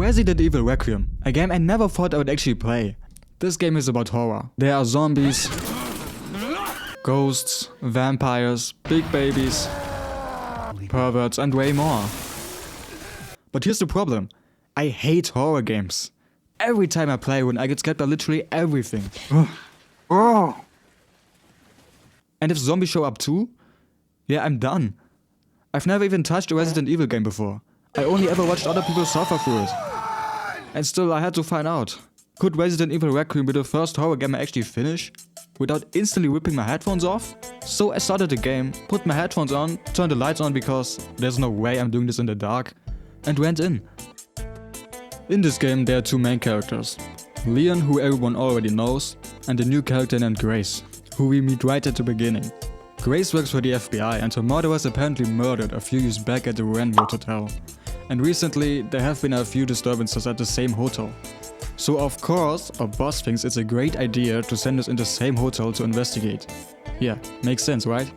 Resident Evil Requiem, a game I never thought I would actually play. This game is about horror. There are zombies, ghosts, vampires, big babies, perverts and way more. But here's the problem. I hate horror games. Every time I play one I get scared by literally everything. And if zombies show up too? Yeah, I'm done. I've never even touched a Resident Evil game before. I only ever watched other people suffer through it. And still I had to find out. Could Resident Evil Requiem be the first horror game I actually finish? Without instantly ripping my headphones off? So I started the game, put my headphones on, turned the lights on because there's no way I'm doing this in the dark, and went in. In this game there are two main characters. Leon, who everyone already knows, and a new character named Grace, who we meet right at the beginning. Grace works for the FBI and her mother was apparently murdered a few years back at the Renwood Hotel. And recently there have been a few disturbances at the same hotel. So of course our boss thinks it's a great idea to send us in the same hotel to investigate. Yeah, makes sense, right?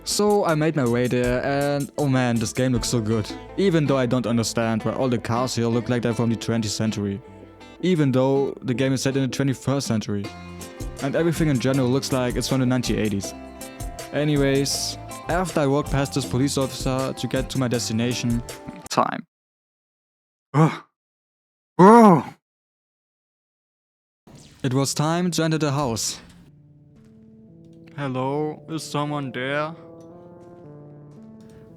So I made my way there and oh man, this game looks so good. Even though I don't understand why all the cars here look like they're from the 20th century. Even though the game is set in the 21st century. And everything in general looks like it's from the 1980s. Anyways, after I walked past this police officer to get to my destination, time. It was time to enter the house. Hello, is someone there?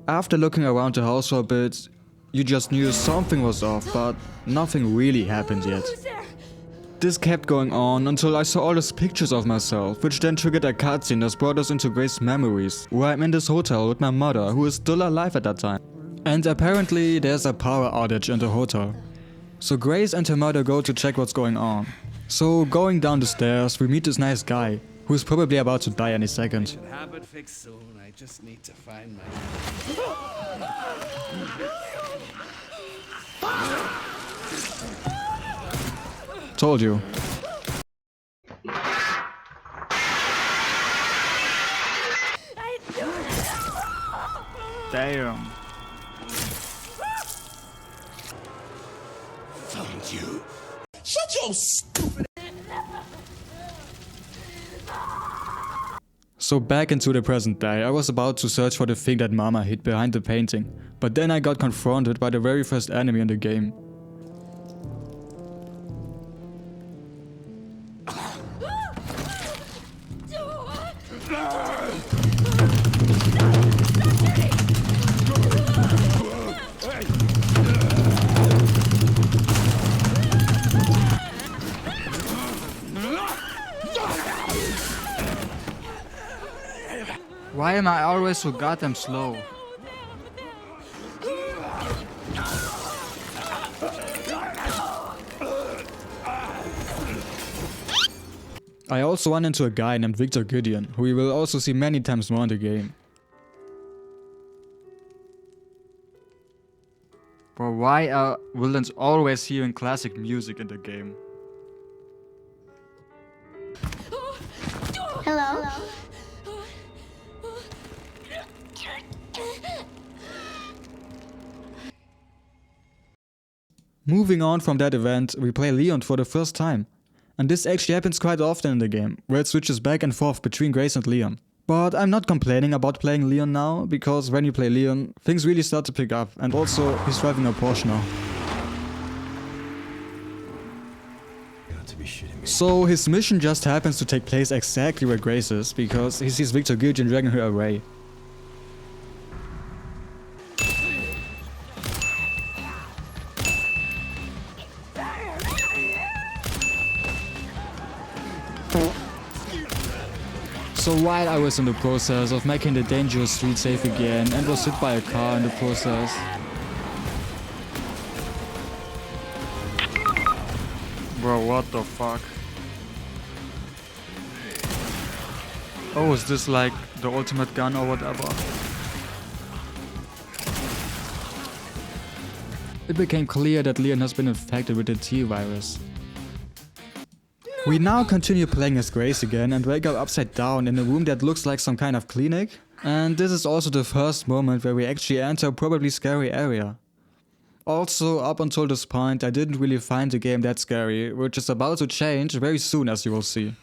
After looking around the house for a bit, you just knew something was off, but nothing really happened yet. This kept going on until I saw all these pictures of myself, which then triggered a cutscene that brought us into Grace's memories, where I'm in this hotel with my mother, who is still alive at that time. And apparently there's a power outage in the hotel. So Grace and her mother go to check what's going on. So going down the stairs, we meet this nice guy, who is probably about to die any second. Should have it fixed soon. I just need to find my... Told you. Damn. Found you. Shut your stupid... So back into the present day, I was about to search for the thing that Mama hid behind the painting, but then I got confronted by the very first enemy in the game. Why am I always so goddamn slow? I also run into a guy named Victor Gideon, who we will also see many times more in the game. But why are villains always hearing classic music in the game? Hello? Moving on from that event, we play Leon for the first time. And this actually happens quite often in the game, where it switches back and forth between Grace and Leon. But I'm not complaining about playing Leon now, because when you play Leon, things really start to pick up, and also he's driving a Porsche now. So his mission just happens to take place exactly where Grace is, because he sees Victor Gideon dragging her away. So while I was in the process of making the dangerous street safe again and was hit by a car in the process. Bro, what the fuck? Oh, is this like the ultimate gun or whatever? It became clear that Leon has been infected with the T-virus. We now continue playing as Grace again and wake up upside down in a room that looks like some kind of clinic. And this is also the first moment where we actually enter a probably scary area. Also, up until this point, I didn't really find the game that scary, which is about to change very soon, as you will see.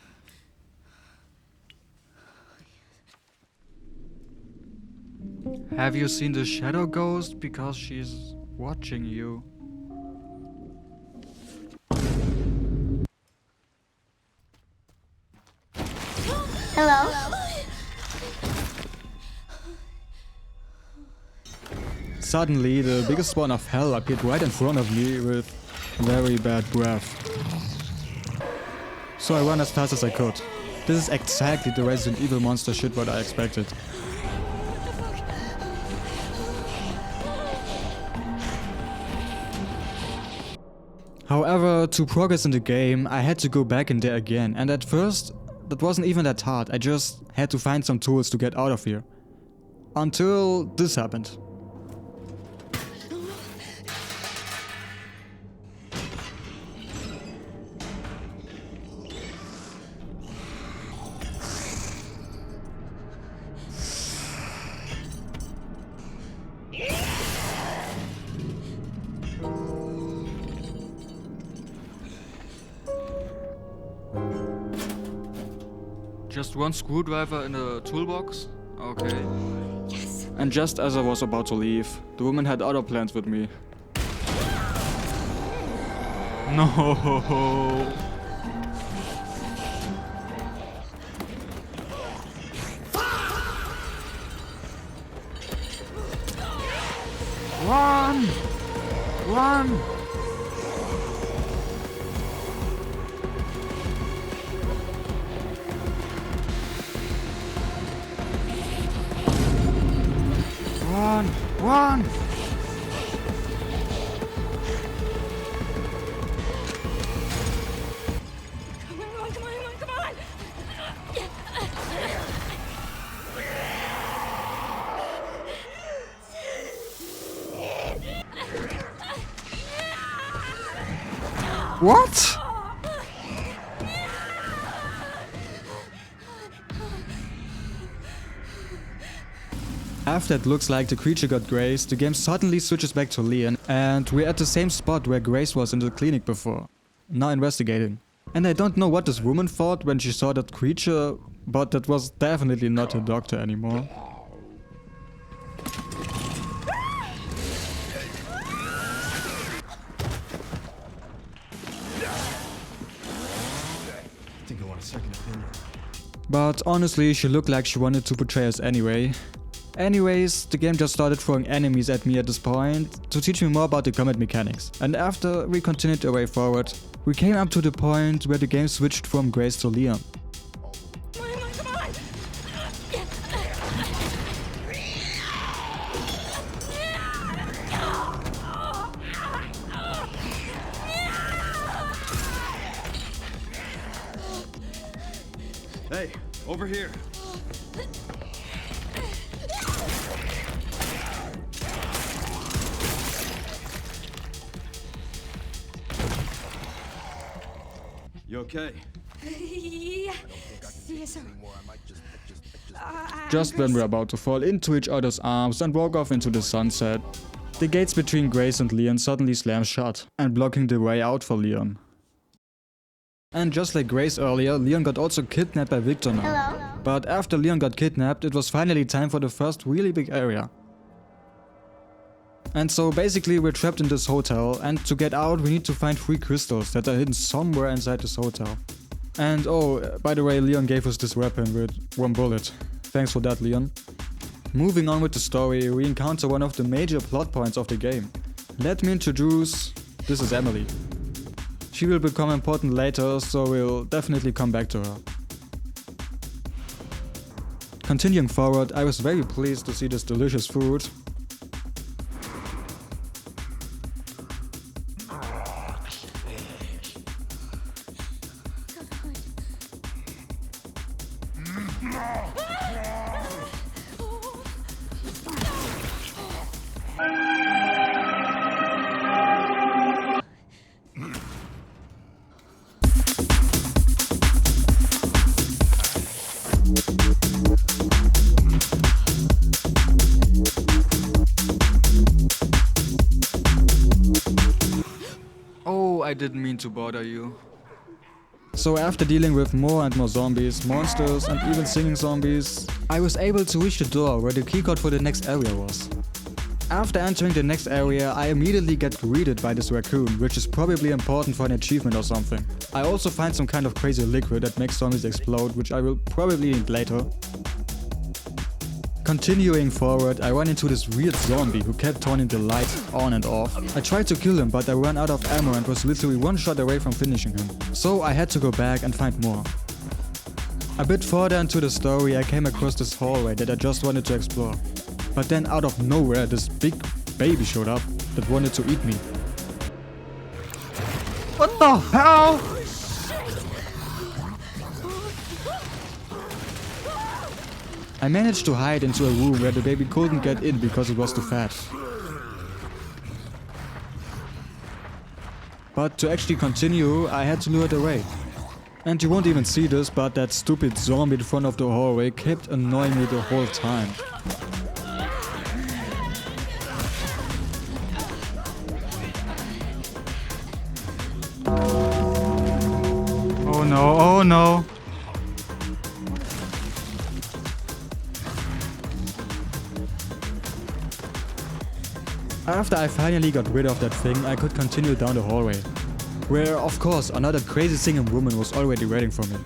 Have you seen the shadow ghost? Because she's watching you. Hello? Suddenly, the biggest spawn of hell appeared right in front of me with very bad breath. So I ran as fast as I could. This is exactly the Resident Evil monster shit what I expected. However, to progress in the game, I had to go back in there again, and at first, that wasn't even that hard. I just had to find some tools to get out of here. Until this happened. Just one screwdriver in a toolbox? Okay. Yes. And just as I was about to leave, the woman had other plans with me. No. Run! Run! Run! Run! Come on! What? After it looks like the creature got Grace, the game suddenly switches back to Leon, and we're at the same spot where Grace was in the clinic before, now investigating. And I don't know what this woman thought when she saw that creature, but that was definitely not her doctor anymore. I think I want a second opinion. But honestly, she looked like she wanted to betray us anyway. Anyways, the game just started throwing enemies at me at this point to teach me more about the combat mechanics. And after we continued our way forward, we came up to the point where the game switched from Grace to Leon. Come on! Hey, over here. You okay? Yeah. Yes, sir. Just when we're about to fall into each other's arms and walk off into the sunset, the gates between Grace and Leon suddenly slam shut and blocking the way out for Leon. And just like Grace earlier, Leon got also kidnapped by Victor now. Hello? But after Leon got kidnapped, it was finally time for the first really big area. And so basically we're trapped in this hotel, and to get out we need to find 3 crystals that are hidden somewhere inside this hotel. And oh, by the way, Leon gave us this weapon with 1 bullet. Thanks for that, Leon. Moving on with the story, we encounter one of the major plot points of the game. Let me introduce... this is Emily. She will become important later, so we'll definitely come back to her. Continuing forward, I was very pleased to see this delicious food. know I didn't mean to bother you. So after dealing with more and more zombies, monsters and even singing zombies, I was able to reach the door where the keycode for the next area was. After entering the next area, I immediately get greeted by this raccoon, which is probably important for an achievement or something. I also find some kind of crazy liquid that makes zombies explode, which I will probably need later. Continuing forward, I run into this weird zombie who kept turning the lights on and off. I tried to kill him, but I ran out of ammo and was literally one shot away from finishing him. So I had to go back and find more. A bit further into the story, I came across this hallway that I just wanted to explore. But then out of nowhere, this big baby showed up that wanted to eat me. What the hell? I managed to hide into a room where the baby couldn't get in because it was too fat. But to actually continue, I had to lure it away. And you won't even see this, but that stupid zombie in front of the hallway kept annoying me the whole time. Oh no, oh no. After I finally got rid of that thing, I could continue down the hallway, where of course another crazy singing woman was already waiting for me.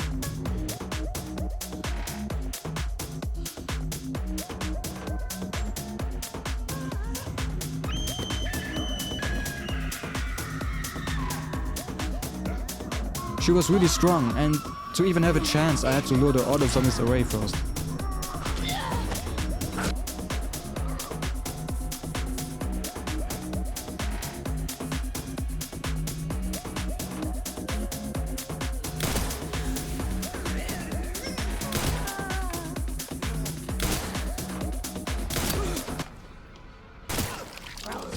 She was really strong, and to even have a chance I had to lure the other zombies away first.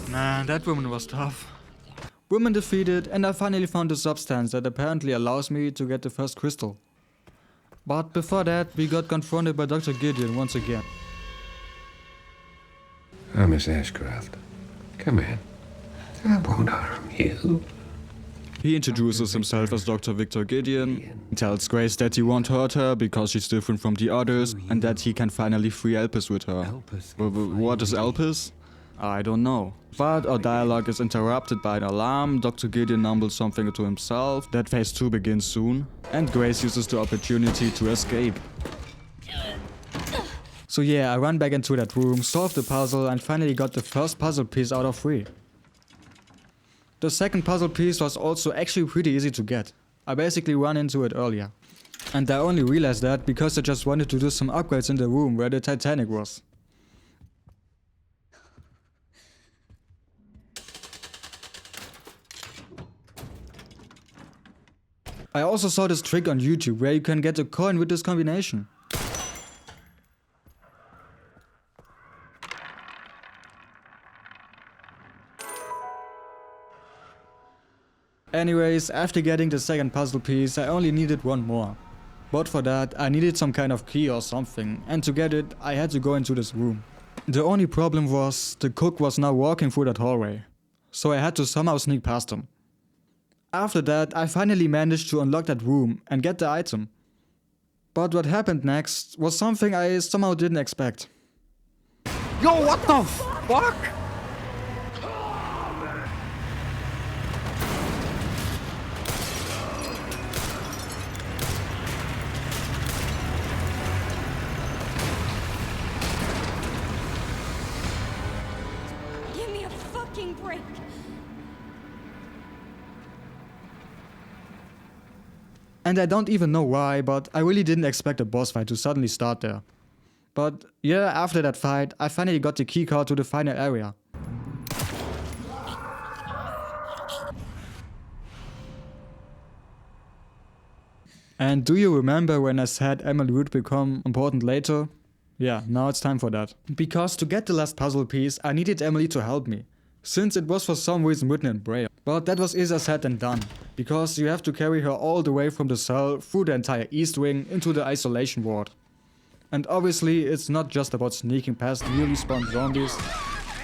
Man, that woman was tough. Woman defeated, and I finally found a substance that apparently allows me to get the first crystal. But before that, we got confronted by Dr. Gideon once again. Miss Ashcroft. Come in. I won't harm you. He introduces himself as Dr. Victor Gideon, tells Grace that he won't hurt her because she's different from the others, and that he can finally free Elpis with her. What is Elpis? I don't know. But our dialogue is interrupted by an alarm. Dr. Gideon mumbles something to himself. That phase 2 begins soon. And Grace uses the opportunity to escape. So yeah, I run back into that room, solved the puzzle, and finally got the first puzzle piece out of 3. The second puzzle piece was also actually pretty easy to get. I basically ran into it earlier. And I only realized that because I just wanted to do some upgrades in the room where the Titanic was. I also saw this trick on YouTube where you can get a coin with this combination. Anyways, after getting the second puzzle piece, I only needed one more. But for that, I needed some kind of key or something, and to get it, I had to go into this room. The only problem was, the cook was now walking through that hallway, so I had to somehow sneak past him. After that, I finally managed to unlock that room and get the item. But what happened next was something I somehow didn't expect. Yo, what the fuck? Give me a fucking break. And I don't even know why, but I really didn't expect a boss fight to suddenly start there. But yeah, after that fight, I finally got the keycard to the final area. And do you remember when I said Emily would become important later? Yeah, now it's time for that. Because to get the last puzzle piece, I needed Emily to help me, since it was for some reason written in Braille. But that was easier said than done, because you have to carry her all the way from the cell through the entire East Wing into the isolation ward. And obviously it's not just about sneaking past newly spawned zombies,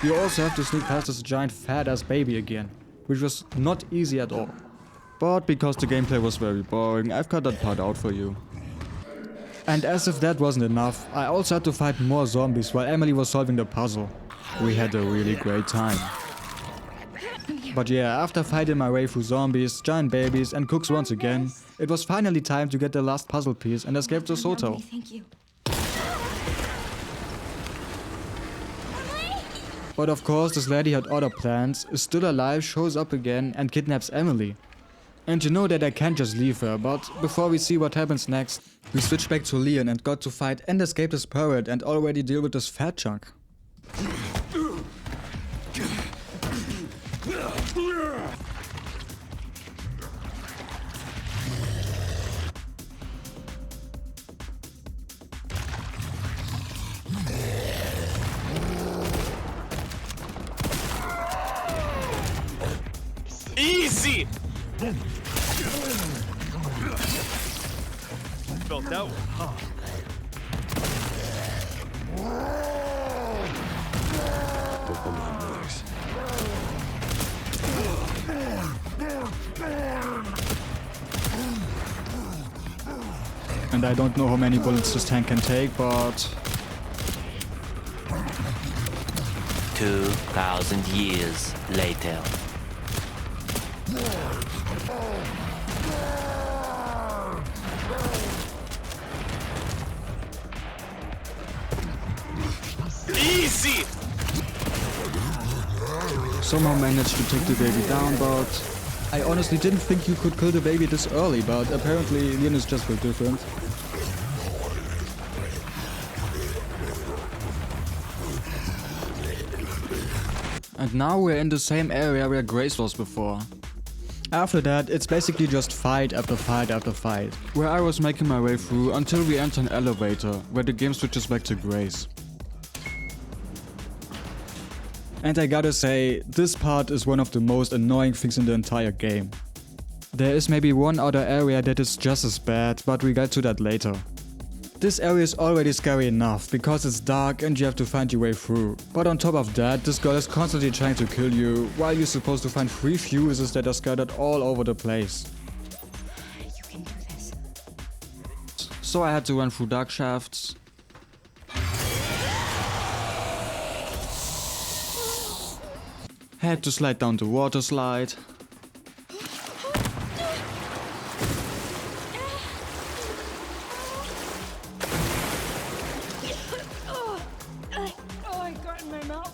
you also have to sneak past this giant fat ass baby again, which was not easy at all. But because the gameplay was very boring, I've cut that part out for you. And as if that wasn't enough, I also had to fight more zombies while Emily was solving the puzzle. We had a really great time. But yeah, after fighting my way through zombies, giant babies and cooks once again, it was finally time to get the last puzzle piece and escape this hotel. Thank you. But of course this lady had other plans, is still alive, shows up again and kidnaps Emily. And you know that I can't just leave her, but before we see what happens next, we switch back to Leon and got to fight and escape this pirate and already deal with this fat chunk. Easy! Felt that one, huh? Open my noise. And I don't know how many bullets this tank can take, but 2,000 years later. Easy! somehow managed to take the baby down, but I honestly didn't think you could kill the baby this early, but apparently Leon is just built different. And now we're in the same area where Grace was before. After that, it's basically just fight after fight after fight, where I was making my way through until we enter an elevator, where the game switches back to Grace. And I gotta say, this part is one of the most annoying things in the entire game. There is maybe one other area that is just as bad, but we get to that later. This area is already scary enough, because it's dark and you have to find your way through. But on top of that, this girl is constantly trying to kill you, while you're supposed to find 3 fuses that are scattered all over the place. You can do this. So I had to run through dark shafts. Had to slide down the water slide. I got in my mouth.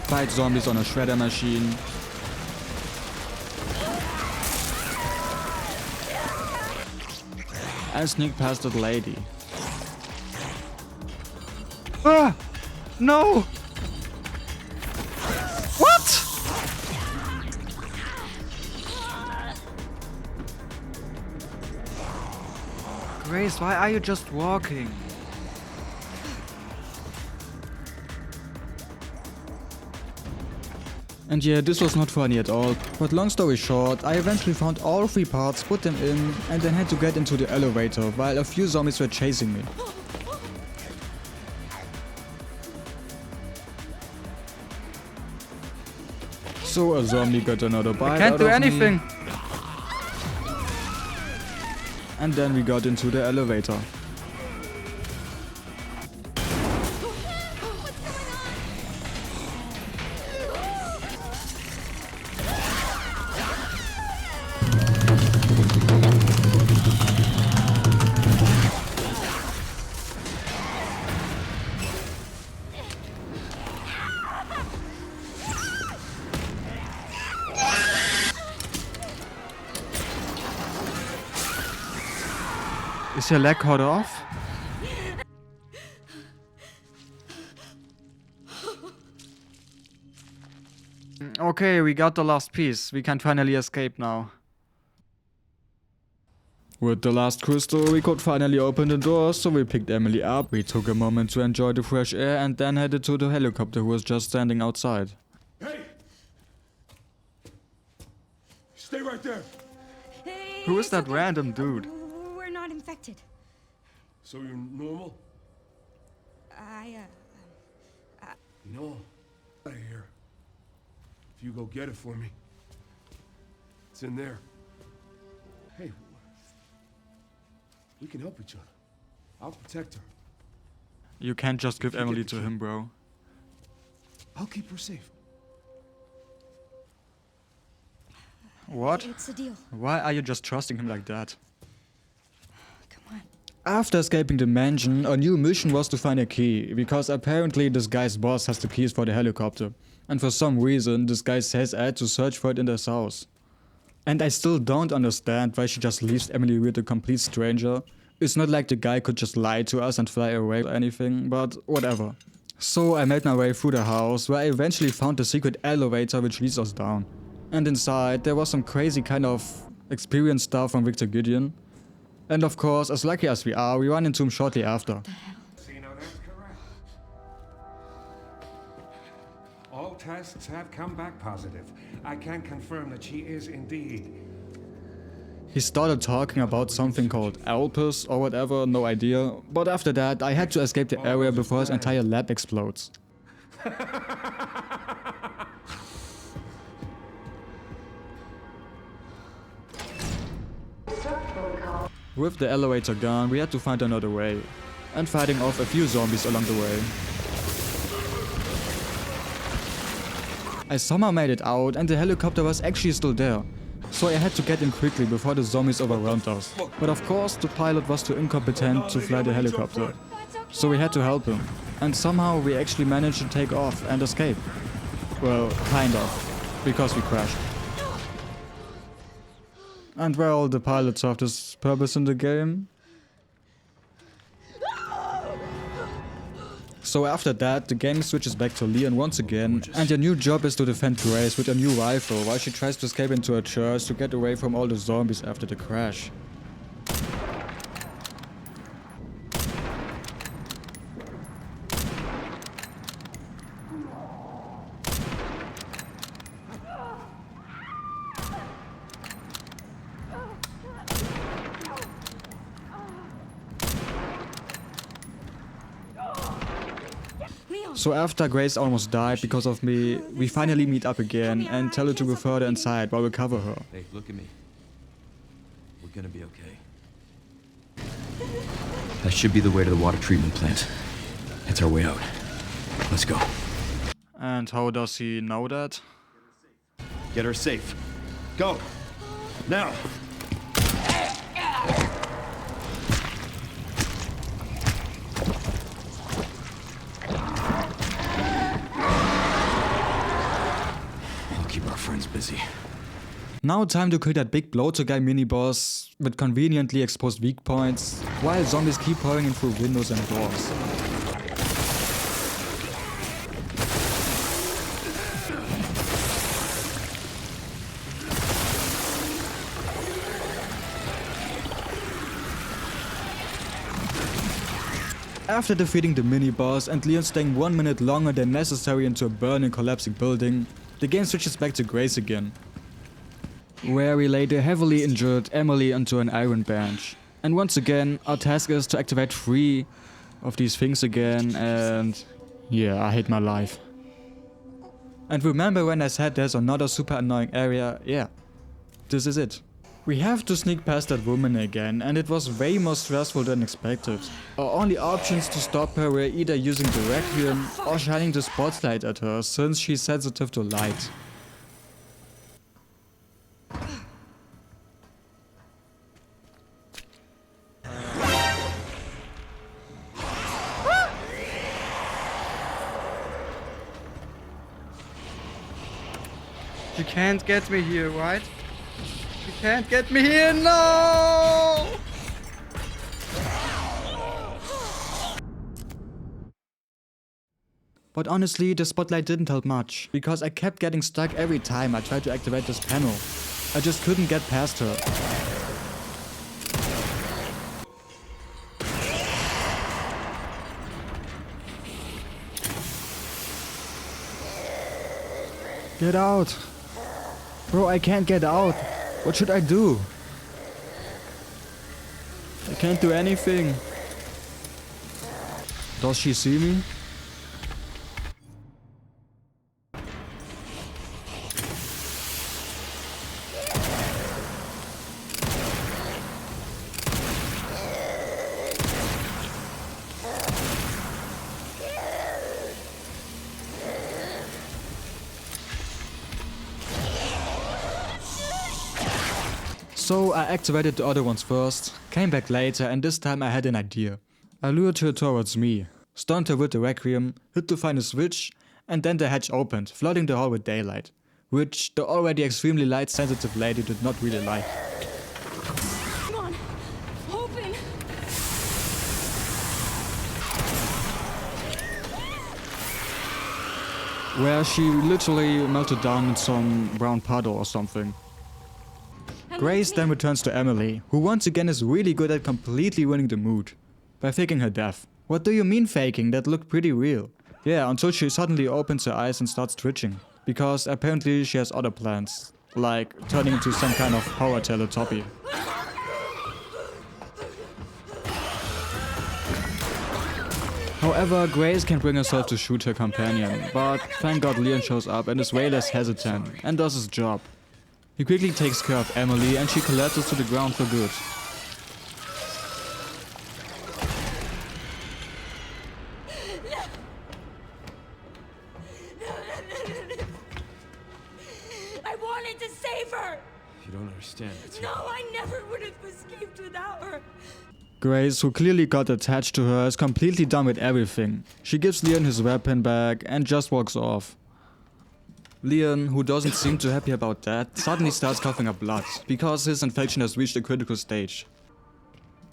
Fight zombies on a shredder machine. And sneak past that lady. Ah! No! What? Grace, why are you just walking? And yeah, this was not funny at all, but long story short, I eventually found all 3 parts, put them in, and then had to get into the elevator while a few zombies were chasing me. So a zombie got another bite. I can't do anything! And then we got into the elevator. Is your leg cut off? Okay, we got the last piece. We can finally escape now. With the last crystal, we could finally open the door, so we picked Emily up. We took a moment to enjoy the fresh air and then headed to the helicopter who was just standing outside. Hey! Stay right there! Hey, Who is it's that okay. random dude? We're not infected. So you're normal? I, No. Out of here. If you go get it for me. It's in there. Hey, we can help each other. I'll protect her. You can't just give Emily to him, bro. I'll keep her safe. What? It's a deal. Why are you just trusting him like that? Come on. After escaping the mansion, our new mission was to find a key, because apparently this guy's boss has the keys for the helicopter. And for some reason, this guy says I had to search for it in this house. And I still don't understand why she just leaves Emily with a complete stranger. It's not like the guy could just lie to us and fly away or anything, but whatever. So I made my way through the house, where I eventually found the secret elevator which leads us down. And inside, there was some crazy kind of experience stuff from Victor Gideon. And of course, as lucky as we are, we run into him shortly after. See, now that's correct. All tests have come back positive. I can confirm that she is indeed. He started talking about something called Alpus or whatever, no idea. But after that, I had to escape the area before his entire lab explodes. With the elevator gone, we had to find another way, and fighting off a few zombies along the way. I somehow made it out and the helicopter was actually still there, so I had to get in quickly before the zombies overwhelmed us. But of course, the pilot was too incompetent to fly the helicopter, so we had to help him. And somehow we actually managed to take off and escape. Well, kind of, because we crashed. And where all the pilots serve this purpose in the game. So after that, the game switches back to Leon once again, and your new job is to defend Grace with a new rifle while she tries to escape into a church to get away from all the zombies after the crash. So after Grace almost died because of me, we finally meet up again and tell her to go further inside while we cover her. Hey, look at me. We're gonna be okay. That should be the way to the water treatment plant. It's our way out. Let's go. And how does he know that? Get her safe. Go! Now! Friends busy. Now time to kill that big bloater guy mini-boss with conveniently exposed weak points, while zombies keep pouring in through windows and doors. After defeating the mini-boss and Leon staying 1 minute longer than necessary into a burning collapsing building, the game switches back to Grace again, where we lay the heavily injured Emily onto an iron bench. And once again, our task is to activate 3 of these things again, and yeah, I hate my life. And remember when I said there's another super annoying area? Yeah, this is it. We have to sneak past that woman again, and it was way more stressful than expected. Our only options to stop her were either using the Requiem or shining the spotlight at her, since she's sensitive to light. You can't get me here, right? You can't get me here, no! But honestly, the spotlight didn't help much, because I kept getting stuck every time I tried to activate this panel. I just couldn't get past her. Get out! Bro, I can't get out. What should I do? I can't do anything. Does she see me? So I activated the other ones first, came back later, and this time I had an idea. I lured her towards me, stunned her with the Requiem, hit to find a switch, and then the hatch opened, flooding the hall with daylight, which the already extremely light sensitive lady did not really like. Come on. Open. Where she literally melted down in some brown puddle or something. Grace then returns to Emily, who once again is really good at completely ruining the mood by faking her death. What do you mean faking? That looked pretty real. Yeah, until she suddenly opens her eyes and starts twitching. Because apparently she has other plans, like turning into some kind of horror Teletubby. However, Grace can bring herself to shoot her companion, but thank God Leon shows up and is way less hesitant and does his job. He quickly takes care of Emily and she collapses to the ground for good. I wanted to save her. You don't understand. It's No, I never would have escaped without her. Grace, who clearly got attached to her, is completely done with everything. She gives Leon his weapon back and just walks off. Leon, who doesn't seem too happy about that, suddenly starts coughing up blood, because his infection has reached a critical stage.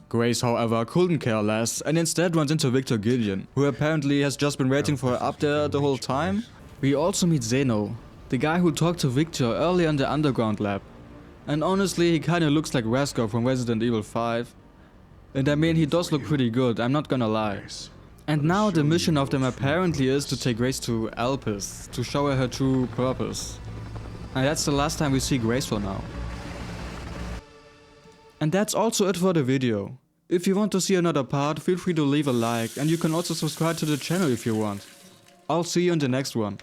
Grace, however, couldn't care less, and instead runs into Victor Gideon, who apparently has just been waiting for her up there the whole time. We also meet Zeno, the guy who talked to Victor earlier in the underground lab. And honestly, he kinda looks like Roscoe from Resident Evil 5. And I mean, he does look pretty good, I'm not gonna lie. And now the mission of them apparently is to take Grace to Elpis, to show her true purpose. And that's the last time we see Grace for now. And that's also it for the video. If you want to see another part, feel free to leave a like, and you can also subscribe to the channel if you want. I'll see you in the next one.